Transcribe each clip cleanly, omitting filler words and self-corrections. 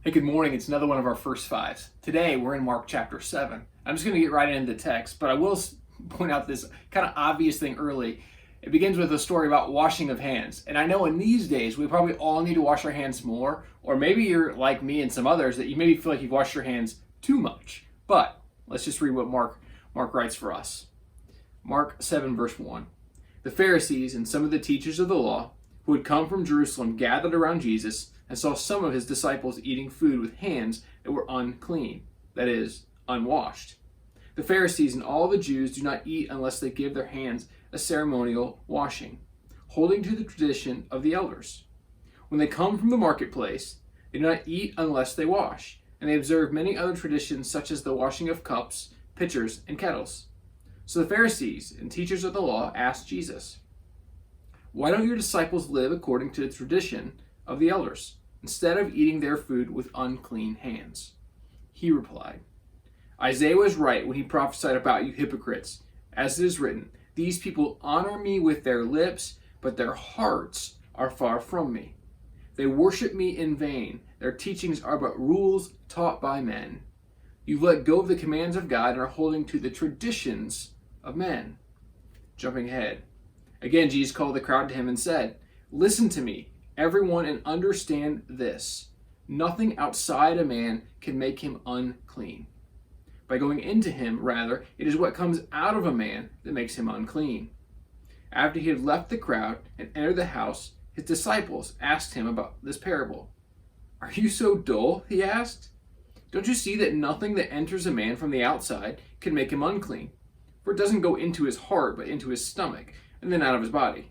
Hey, good morning. It's another one of our first fives. Today, we're in Mark chapter 7. I'm just going to get right into the text, but I will point out this kind of obvious thing early. It begins with a story about washing of hands. And I know in these days, we probably all need to wash our hands more, or maybe you're like me and some others that you maybe feel like you've washed your hands too much. But let's just read what Mark writes for us. Mark 7, verse 1. The Pharisees and some of the teachers of the law who had come from Jerusalem gathered around Jesus and saw some of his disciples eating food with hands that were unclean, that is, unwashed. The Pharisees and all the Jews do not eat unless they give their hands a ceremonial washing, holding to the tradition of the elders. When they come from the marketplace, they do not eat unless they wash, and they observe many other traditions such as the washing of cups, pitchers, and kettles. So the Pharisees and teachers of the law asked Jesus, "Why don't your disciples live according to the tradition of the elders, instead of eating their food with unclean hands?" He replied, "Isaiah was right when he prophesied about you hypocrites. As it is written, these people honor me with their lips, but their hearts are far from me. They worship me in vain. Their teachings are but rules taught by men. You've let go of the commands of God and are holding to the traditions of men." Jumping ahead. Again, Jesus called the crowd to him and said, "Listen to me, everyone, and understand this. Nothing outside a man can make him unclean. By going into him, rather, it is what comes out of a man that makes him unclean." After he had left the crowd and entered the house, his disciples asked him about this parable. "Are you so dull?" he asked. "Don't you see that nothing that enters a man from the outside can make him unclean? For it doesn't go into his heart, but into his stomach, and then out of his body."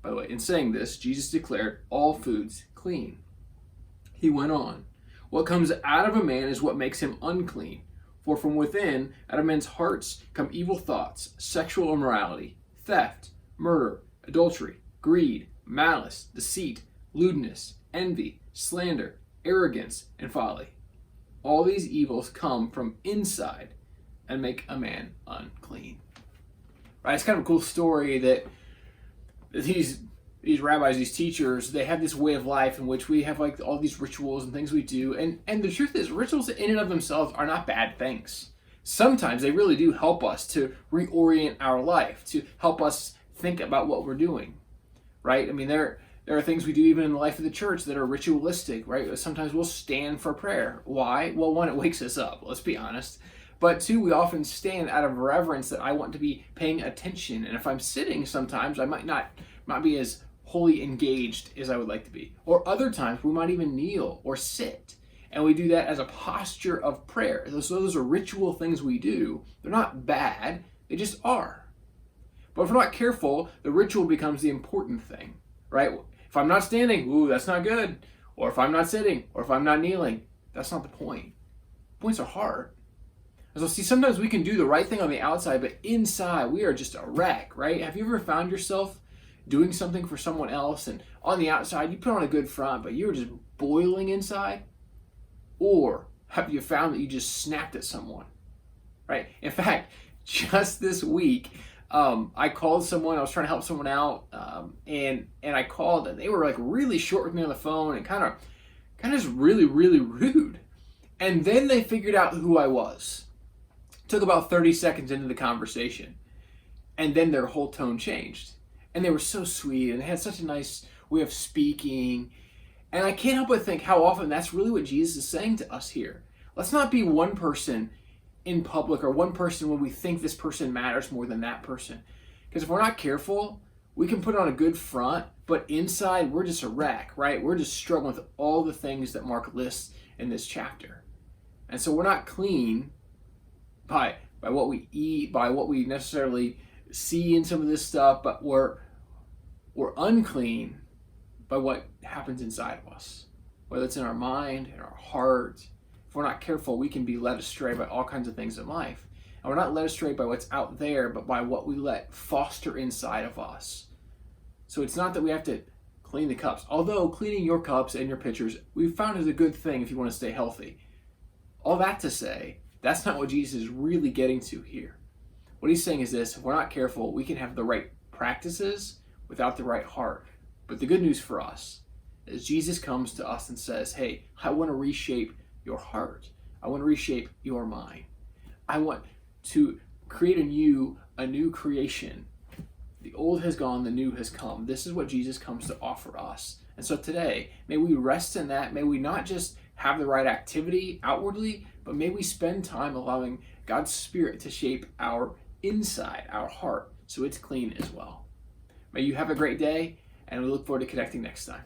By the way, in saying this, Jesus declared all foods clean. He went on, "What comes out of a man is what makes him unclean. For from within, out of men's hearts, come evil thoughts, sexual immorality, theft, murder, adultery, greed, malice, deceit, lewdness, envy, slander, arrogance, and folly. All these evils come from inside and make a man unclean." Right? It's kind of a cool story that these rabbis, these teachers, they have this way of life in which we have like all these rituals and things we do. And the truth is, rituals in and of themselves are not bad things. Sometimes they really do help us to reorient our life, to help us think about what we're doing. Right? I mean, there are things we do even in the life of the church that are ritualistic, right? Sometimes we'll stand for prayer. Why? Well, one, it wakes us up, let's be honest. But two, we often stand out of reverence that I want to be paying attention. And if I'm sitting sometimes, I might not be as wholly engaged as I would like to be. Or other times, we might even kneel or sit. And we do that as a posture of prayer. Those are ritual things we do. They're not bad, they just are. But if we're not careful, the ritual becomes the important thing, right? If I'm not standing, ooh, that's not good. Or if I'm not sitting, or if I'm not kneeling, that's not the point. Points are hard. So see, sometimes we can do the right thing on the outside, but inside we are just a wreck, right? Have you ever found yourself doing something for someone else and on the outside you put on a good front, but you were just boiling inside? Or have you found that you just snapped at someone, right? In fact, just this week, I called someone. I was trying to help someone out, and I called, and they were like really short with me on the phone and kind of just really, really rude. And then they figured out who I was. Took about 30 seconds into the conversation, and then their whole tone changed. And they were so sweet, and they had such a nice way of speaking. And I can't help but think how often that's really what Jesus is saying to us here. Let's not be one person in public or one person when we think this person matters more than that person. Because if we're not careful, we can put on a good front, but inside we're just a wreck, right? We're just struggling with all the things that Mark lists in this chapter. And so we're not clean by what we eat, by what we necessarily see in some of this stuff, but we're unclean by what happens inside of us, whether it's in our mind, in our heart. If we're not careful, we can be led astray by all kinds of things in life. And we're not led astray by what's out there, but by what we let foster inside of us. So it's not that we have to clean the cups, although cleaning your cups and your pitchers, we've found is a good thing if you want to stay healthy. All that to say, that's not what Jesus is really getting to here. What he's saying is this: if we're not careful, we can have the right practices without the right heart. But the good news for us as Jesus comes to us and says, hey, I want to reshape your heart. I want to reshape your mind. I want to create in you a new creation. The old has gone, the new has come. This is what Jesus comes to offer us. And so today, may we rest in that. May we not just have the right activity outwardly, but may we spend time allowing God's Spirit to shape our inside, our heart, so it's clean as well. May you have a great day, and we look forward to connecting next time.